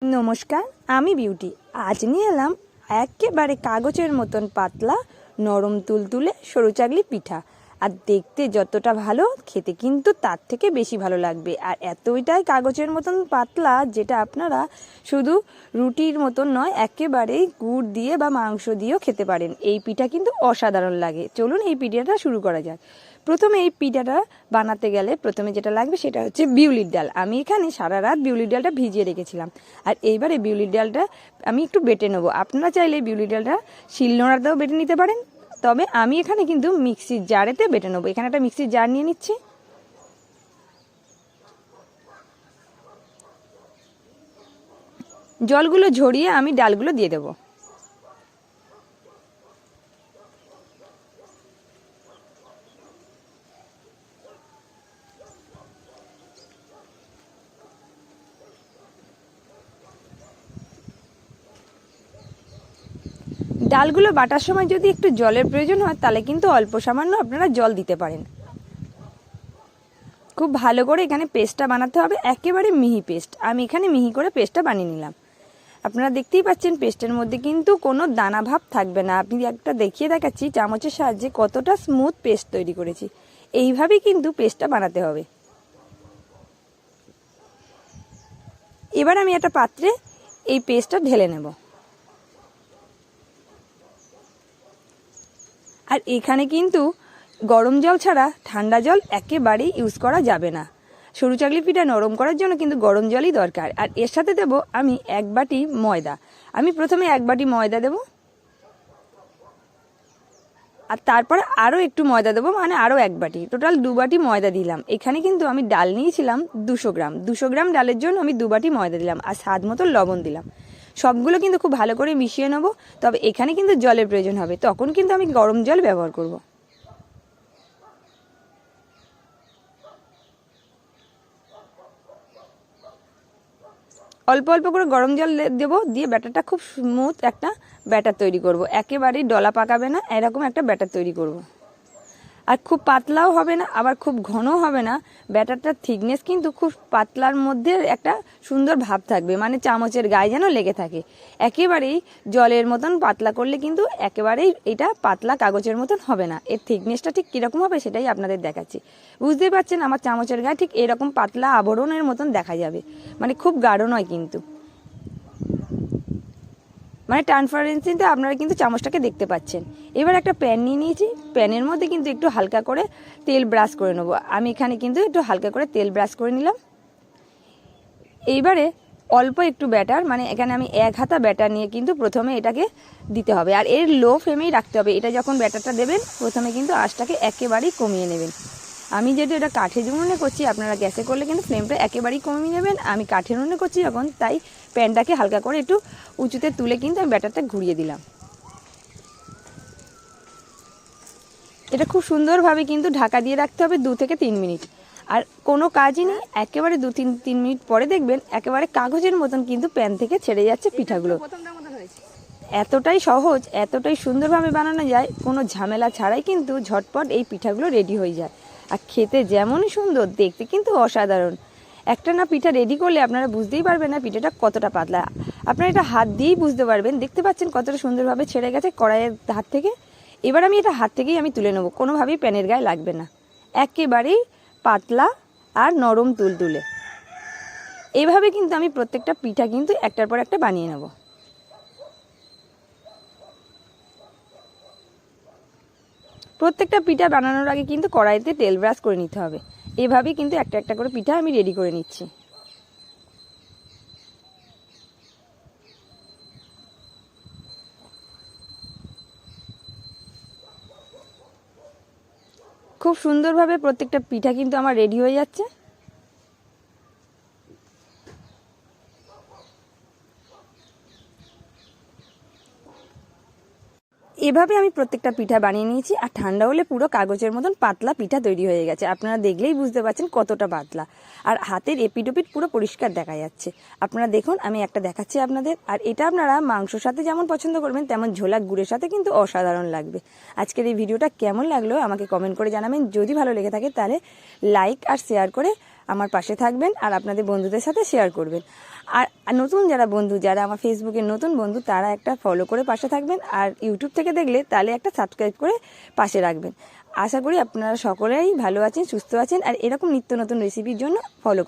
নমস্কার, আমি বিউটি। আজ নিয়ে এলাম একেবারে কাগজের মতন পাতলা নরম তুলতুলে সরু চাকলি পিঠা। আর দেখতে যতটা ভালো, খেতে কিন্তু তার থেকে বেশি ভালো লাগবে। আর এতটাই কাগজের মতন পাতলা যেটা আপনারা শুধু রুটির মতন নয়, একেবারেই গুড় দিয়ে বা মাংস দিয়েও খেতে পারেন। এই পিঠা কিন্তু অসাধারণ লাগে। চলুন এই পিঠাটা শুরু করা যাক। প্রথমে এই পিঠাটা বানাতে গেলে প্রথমে যেটা লাগবে সেটা হচ্ছে বিউলির ডাল। আমি এখানে সারা রাত বিউলির ডালটা ভিজিয়ে রেখেছিলাম। আর এইবারে বিউলির ডালটা আমি একটু বেটে নেবো। আপনারা চাইলে বিউলির ডালটা শিলনোড়াতেও বেটে নিতে পারেন, তবে আমি এখানে কিন্তু মিক্সির জারেতে বেটে নেবো। এখানে একটা মিক্সির জার নিয়ে নিচ্ছি। জলগুলো ঝরিয়ে আমি ডালগুলো দিয়ে দেবো। ডালগুলো বাটার সময় যদি একটু জলের প্রয়োজন হয় তাহলে কিন্তু অল্প সামান্য আপনারা জল দিতে পারেন। খুব ভালো করে এখানে পেস্টটা বানাতে হবে, একেবারে মিহি পেস্ট। আমি এখানে মিহি করে পেস্টটা বানিয়ে নিলাম। আপনারা দেখতেই পাচ্ছেন পেস্টের মধ্যে কিন্তু কোনো দানা ভাব থাকবে না। আপনি একটা দেখিয়ে দেখাচ্ছি চামচের সাহায্যে কতটা স্মুথ পেস্ট তৈরি করেছি। এইভাবেই কিন্তু পেস্টটা বানাতে হবে। এবার আমি একটা পাত্রে এই পেস্টটা ঢেলে নেব। আর এখানে কিন্তু গরম জল ছাড়া ঠান্ডা জল একেবারেই ইউজ করা যাবে না। সরু চাকলি পিঠা নরম করার জন্য কিন্তু গরম জলই দরকার। আর এর সাথে দেব আমি 1 বাটি ময়দা। আমি প্রথমে 1 বাটি ময়দা দেব, আর তারপরে আরও একটু ময়দা দেবো, মানে আরও 1 বাটি, টোটাল 2 বাটি ময়দা দিলাম। এখানে কিন্তু আমি ডাল নিয়েছিলাম 200 গ্রাম। 200 গ্রাম ডালের জন্য আমি 2 বাটি ময়দা দিলাম, আর স্বাদ মতো লবণ দিলাম। সবগুলো কিন্তু খুব ভালো করে মিশিয়ে নেব। তবে এখানে কিন্তু জলের প্রয়োজন হবে, তখন কিন্তু আমি গরম জল ব্যবহার করব। অল্প অল্প করে গরম জল দেবো, দিয়ে ব্যাটারটা খুব স্মুথ একটা ব্যাটার তৈরি করব। একেবারেই ডলা পাকাবে না, এরকম একটা ব্যাটার তৈরি করব। আর খুব পাতলাও হবে না, আবার খুব ঘনও হবে না। ব্যাটারটার থিকনেস কিন্তু খুব পাতলার মধ্যে একটা সুন্দর ভাব থাকবে, মানে চামচের গায়ে যেন লেগে থাকে। একেবারেই জলের মতন পাতলা করলে কিন্তু একেবারেই এটা পাতলা কাগজের মতন হবে না। এর থিকনেসটা ঠিক কীরকম হবে সেটাই আপনাদের দেখাচ্ছি। বুঝতেই পারছেন আমার চামচের গায়ে ঠিক এরকম পাতলা আবরণের মতন দেখা যাবে, মানে খুব গাঢ় নয় কিন্তু, মানে ট্রান্সপারেন্সিতে আপনারা কিন্তু চামচটাকে দেখতে পাচ্ছেন। এবার একটা প্যান নিয়ে নিয়েছি, প্যানের মধ্যে কিন্তু একটু হালকা করে তেল ব্রাশ করে নেবো। আমি এখানে কিন্তু একটু হালকা করে তেল ব্রাশ করে নিলাম। এইবারে অল্প একটু ব্যাটার, মানে এখানে আমি 1 হাতা ব্যাটার নিয়ে কিন্তু প্রথমে এটাকে দিতে হবে। আর এর লো ফ্লেমেই রাখতে হবে। এটা যখন ব্যাটারটা দেবেন প্রথমে কিন্তু আঁচটাকে একেবারেই কমিয়ে নেবেন। আমি যেহেতু এটা কাঠের উনুনে করছি, আপনারা গ্যাসে করলে কিন্তু ফ্লেমটা একেবারেই কমিয়ে নেবেন। আমি কাঠের উনুনে করছি যখন, তাই প্যানটাকে হালকা করে একটু উঁচুতে তুলে কিন্তু আমি ব্যাটারটা ঘুরিয়ে দিলাম। এটা খুব সুন্দরভাবে কিন্তু ঢাকা দিয়ে রাখতে হবে 2 থেকে 3 মিনিট। আর কোনো কাজই নেই, একেবারে 2-3 মিনিট পরে দেখবেন একেবারে কাগজের মতন কিন্তু প্যান থেকে ছেড়ে যাচ্ছে পিঠাগুলো। এতটাই সহজ, এতটাই সুন্দরভাবে বানানো যায়, কোনো ঝামেলা ছাড়াই কিন্তু ঝটপট এই পিঠাগুলো রেডি হয়ে যায়। আর খেতে যেমনই সুন্দর, দেখতে কিন্তু অসাধারণ। একটা না পিঠা রেডি করলে আপনারা বুঝতেই পারবেন না পিঠাটা কতটা পাতলা। আপনারা এটা হাত দিয়েই বুঝতে পারবেন। দেখতে পাচ্ছেন কতটা সুন্দরভাবে ছেড়ে গেছে কড়াইয়ের হাত থেকে। এবার আমি এটা হাত থেকেই আমি তুলে নেব, কোনোভাবেই প্যানের গায়ে লাগবে না। একেবারেই পাতলা আর নরম তুলতুলে। এইভাবে কিন্তু আমি প্রত্যেকটা পিঠা কিন্তু একটার পর একটা বানিয়ে নেব। প্রত্যেকটা পিঠা বানানোর আগে কিন্তু কড়াইতে তেল ব্রাশ করে নিতে হবে। এভাবেই কিন্তু একটা একটা করে পিঠা আমি রেডি করে নিচ্ছি। খুব সুন্দরভাবে প্রত্যেকটা পিঠা কিন্তু আমার রেডি হয়ে যাচ্ছে। এভাবে আমি প্রত্যেকটা পিঠা বানিয়ে নিয়েছি। আর ঠান্ডা হলে পুরো কাগজের মতন পাতলা পিঠা তৈরি হয়ে গেছে। আপনারা দেখলেই বুঝতে পারছেন কতটা পাতলা। আর হাতের এপিট ওপিট পুরো পরিষ্কার দেখা যাচ্ছে। আপনারা দেখুন, আমি একটা দেখাচ্ছি আপনাদের। আর এটা আপনারা মাংসর সাথে যেমন পছন্দ করবেন, তেমন ঝোলা গুড়ের সাথে কিন্তু অসাধারণ লাগবে। আজকের এই ভিডিওটা কেমন লাগলো আমাকে কমেন্ট করে জানাবেন। যদি ভালো লেগে থাকে তাহলে লাইক আর শেয়ার করে আমার পাশে থাকবেন আর আপনাদের বন্ধুদের সাথে শেয়ার করবেন। আর নতুন যারা বন্ধু, যারা আমার ফেসবুকের নতুন বন্ধু, তারা একটা ফলো করে পাশে থাকবেন। আর ইউটিউব থেকে দেখলে তাহলে একটা সাবস্ক্রাইব করে পাশে রাখবেন। আশা করি আপনারা সকলেই ভালো আছেন, সুস্থ আছেন, আর এরকম নিত্য নতুন রেসিপির জন্য ফলো